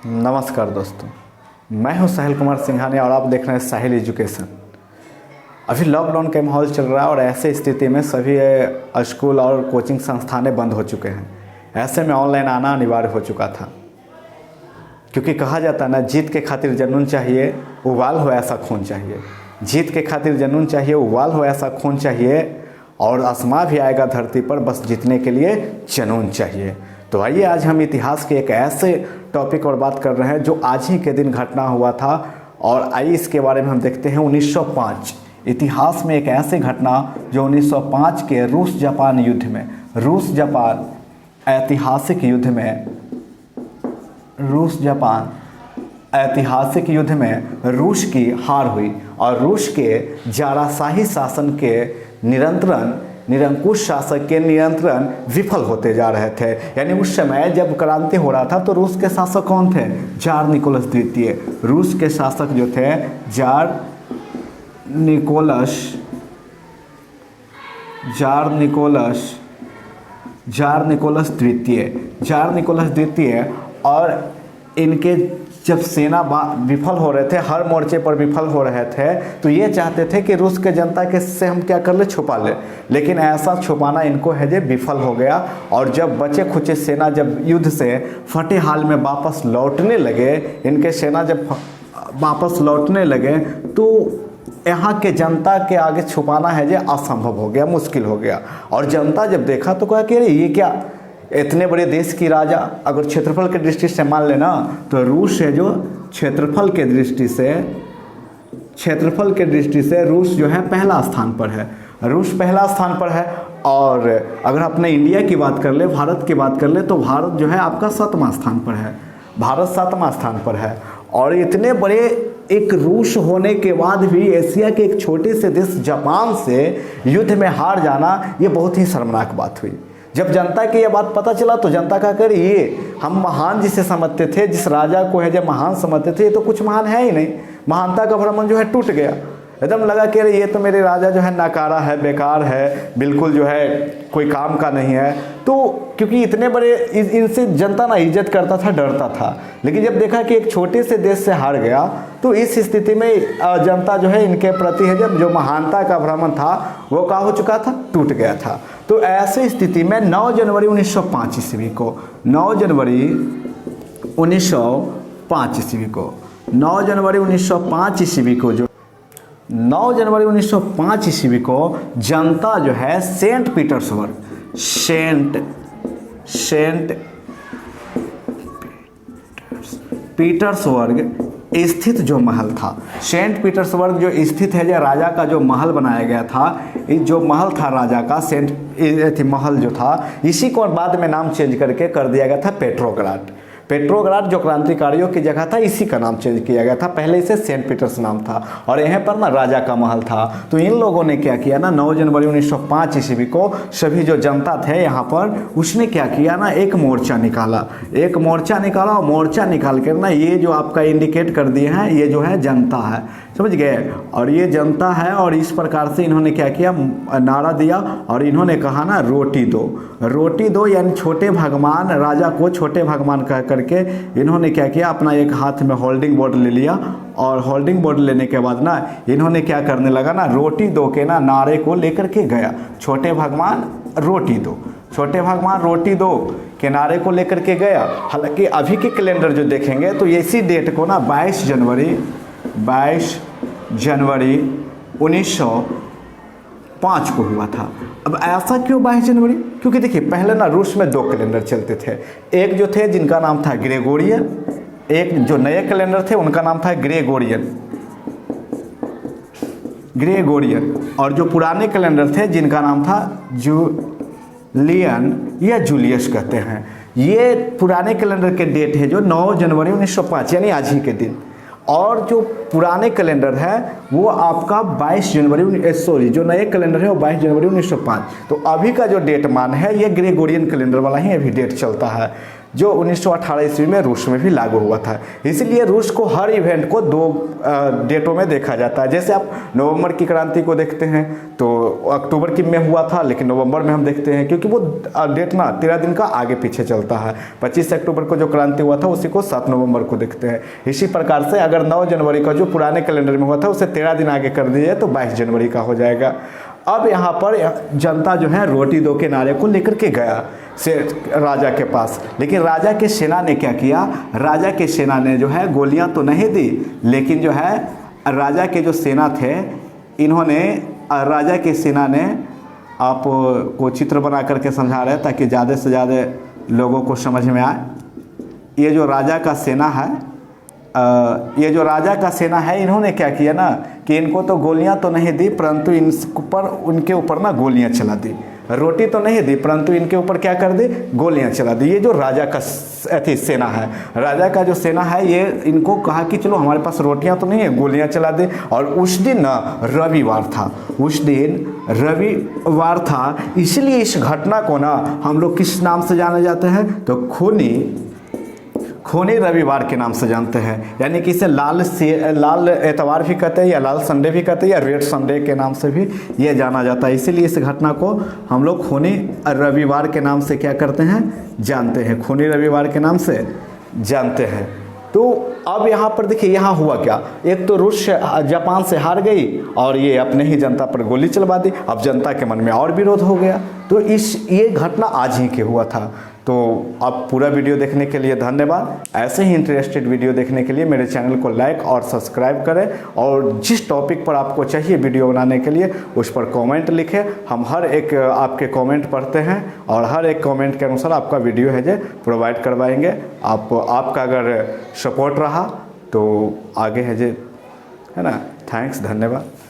नमस्कार दोस्तों, मैं हूं साहिल कुमार सिंघानिया और आप देख रहे हैं साहिल एजुकेशन। अभी लॉकडाउन का माहौल चल रहा है और ऐसे स्थिति में सभी स्कूल और कोचिंग संस्थानें बंद हो चुके हैं। ऐसे में ऑनलाइन आना अनिवार्य हो चुका था, क्योंकि कहा जाता है ना, जीत के खातिर जुनून चाहिए, उबाल हो ऐसा खून चाहिए। जीत के खातिर जुनून चाहिए, उबाल हो ऐसा खून चाहिए, और आसमां भी आएगा धरती पर, बस जीतने के लिए जुनून चाहिए। तो आइए आज हम इतिहास के एक ऐसे टॉपिक और बात कर रहे हैं जो आज ही के दिन घटना हुआ था, और आइए इसके बारे में हम देखते हैं 1905। इतिहास में एक ऐसी घटना जो 1905 के रूस जापान युद्ध में, रूस जापान ऐतिहासिक युद्ध में, रूस जापान ऐतिहासिक युद्ध में रूस की हार हुई और रूस के जाराशाही शासन के निरंकुश शासक के नियंत्रण विफल होते जा रहे थे। यानी उस समय जब क्रांति हो रहा था तो रूस के शासक कौन थे? जार निकोलस द्वितीय। रूस के शासक जो थे जार निकोलस द्वितीय। और इनके जब सेना विफल हो रहे थे, हर मोर्चे पर विफल हो रहे थे, तो ये चाहते थे कि रूस के जनता के से हम क्या कर ले, छुपा ले। लेकिन ऐसा छुपाना इनको है जो विफल हो गया। और जब बचे खुचे सेना जब युद्ध से फटे हाल में वापस लौटने लगे, इनके सेना जब वापस लौटने लगे, तो यहाँ के जनता के आगे छुपाना है जो असंभव हो गया, मुश्किल हो गया। और जनता जब देखा तो कहा कि अरे ये क्या, इतने बड़े देश की राजा, अगर क्षेत्रफल की दृष्टि से मान लेना तो रूस है जो क्षेत्रफल के दृष्टि से रूस जो है पहला स्थान पर है। रूस पहला स्थान पर है। और अगर अपने इंडिया की बात कर ले, भारत की बात कर ले, तो भारत जो है आपका 7वां स्थान पर है। भारत 7वां स्थान पर है। और इतने बड़े एक रूस होने के बाद भी एशिया के एक छोटे से देश जापान से युद्ध में हार जाना, ये बहुत ही शर्मनाक बात हुई। जब जनता की यह बात पता चला तो जनता का कर ये हम महान जिसे समझते थे, जिस राजा को है जब महान समझते थे, ये तो कुछ महान है ही नहीं। महानता का भ्रमण जो है टूट गया। एकदम लगा कि अरे ये तो मेरे राजा जो है नकारा है, बेकार है, बिल्कुल जो है कोई काम का नहीं है। तो क्योंकि इतने बड़े इनसे जनता ना इज्जत करता था, डरता था। लेकिन जब देखा कि एक छोटे से देश से हार गया, तो इस स्थिति में जनता जो है इनके प्रति है जब जो महानता का भ्रमण था वो क्या हो चुका था, टूट गया था। तो ऐसे स्थिति में 9 जनवरी 1905 ईस्वी को 9 जनवरी 1905 ईस्वी को 9 जनवरी 1905 ईस्वी को जो 9 जनवरी 1905 ईस्वी को जनता जो है सेंट पीटर्सबर्ग स्थित जो महल था, सेंट पीटर्सबर्ग जो स्थित है, जो राजा का जो महल बनाया गया था, जो महल था राजा का, महल जो था, इसी को बाद में नाम चेंज करके कर दिया गया था पेट्रोग्राड। पेट्रोग्राड जो क्रांतिकारियों की जगह था, इसी का नाम चेंज किया गया था। पहले इसे सेंट पीटर्स नाम था और यहाँ पर ना राजा का महल था। तो इन लोगों ने क्या किया ना, 9 जनवरी 1905 ईस्वी को सभी जो जनता थे यहाँ पर, उसने क्या किया ना, एक मोर्चा निकाला और मोर्चा निकाल कर ना, ये जो आपका इंडिकेट कर दिए हैं, ये जो है जनता है, समझ गए। और ये जनता है, और इस प्रकार से इन्होंने क्या किया, नारा दिया और इन्होंने कहा ना, रोटी दो, यानी छोटे भगवान, राजा को छोटे भगवान कह करके इन्होंने क्या किया, अपना एक हाथ में होल्डिंग बोर्ड ले लिया। और होल्डिंग बोर्ड लेने के बाद ना इन्होंने क्या करने लगा ना, रोटी दो के ना नारे को लेकर के गया। छोटे भगवान रोटी दो के नारे को लेकर के गया। हालांकि अभी के कैलेंडर जो देखेंगे तो इसी डेट को ना 22 जनवरी 1905 को हुआ था। अब ऐसा क्यों 22 जनवरी? क्योंकि देखिए पहले ना रूस में 2 कैलेंडर चलते थे। एक जो थे जिनका नाम था ग्रेगोरियन, एक जो नए कैलेंडर थे उनका नाम था ग्रेगोरियन, और जो पुराने कैलेंडर थे जिनका नाम था जूलियन या जूलियस कहते हैं। ये पुराने कैलेंडर के डेट है जो 9 जनवरी 1905 यानी आज ही के दिन। और जो पुराने कैलेंडर है वो आपका 22 जनवरी जो नए कैलेंडर है वो 22 जनवरी 1905। तो अभी का जो डेट मान है ये ग्रेगोरियन कैलेंडर वाला ही अभी डेट चलता है। जो 1918 ईस्वी में रूस में भी लागू हुआ था। इसीलिए रूस को हर इवेंट को 2 डेटों में देखा जाता है। जैसे आप नवंबर की क्रांति को देखते हैं तो अक्टूबर की में हुआ था, लेकिन नवंबर में हम देखते हैं क्योंकि वो डेट ना 13 दिन का आगे पीछे चलता है। 25 अक्टूबर को जो क्रांति हुआ था उसी को 7 नवंबर को देखते हैं। इसी प्रकार से अगर 9 जनवरी का जो पुराने कैलेंडर में हुआ था उसे 13 दिन आगे कर दिया तो 22 जनवरी का हो जाएगा। अब यहाँ पर जनता जो है रोटी दो के नारे को लेकर के गया से राजा के पास, लेकिन राजा के सेना ने क्या किया, राजा के सेना ने जो है गोलियां तो नहीं दी, लेकिन जो है राजा के जो सेना थे इन्होंने, राजा की सेना ने, आप को चित्र बना करके समझा रहे ताकि ज़्यादा से ज़्यादा लोगों को समझ में आए। ये जो राजा का सेना है, ये जो राजा का सेना है, इन्होंने क्या किया ना कि इनको तो गोलियां तो नहीं दी परंतु उनके ऊपर ना गोलियां चला दी। रोटी तो नहीं दी परंतु इनके ऊपर क्या कर दी, गोलियां चला दी। ये जो राजा का सेना है, राजा का जो सेना है, ये इनको कहा कि चलो हमारे पास रोटियां तो नहीं है, गोलियां चला दी। और उस दिन ना रविवार था, उस दिन रविवार था, इसलिए इस घटना को ना हम लोग किस नाम से जाने जाते हैं, तो खूनी रविवार के नाम से जानते हैं। यानी कि इसे लाल एतवार भी कहते हैं, या लाल संडे भी कहते हैं, या रेड संडे के नाम से भी ये जाना जाता है। इसीलिए इस घटना को हम लोग खूनी रविवार के नाम से क्या करते हैं, जानते हैं, खूनी रविवार के नाम से जानते हैं। तो अब यहाँ पर देखिए यहाँ हुआ क्या, एक तो रूस जापान से हार गई और ये अपने ही जनता पर गोली चलवा दी। अब जनता के मन में और विरोध हो गया। तो ये घटना आज ही के हुआ था। तो आप पूरा वीडियो देखने के लिए धन्यवाद। ऐसे ही इंटरेस्टेड वीडियो देखने के लिए मेरे चैनल को लाइक और सब्सक्राइब करें, और जिस टॉपिक पर आपको चाहिए वीडियो बनाने के लिए उस पर कमेंट लिखें। हम हर एक आपके कमेंट पढ़ते हैं और हर एक कमेंट के अनुसार आपका वीडियो है जो प्रोवाइड करवाएंगे। आपका अगर सपोर्ट रहा तो आगे है जो है ना। थैंक्स, धन्यवाद।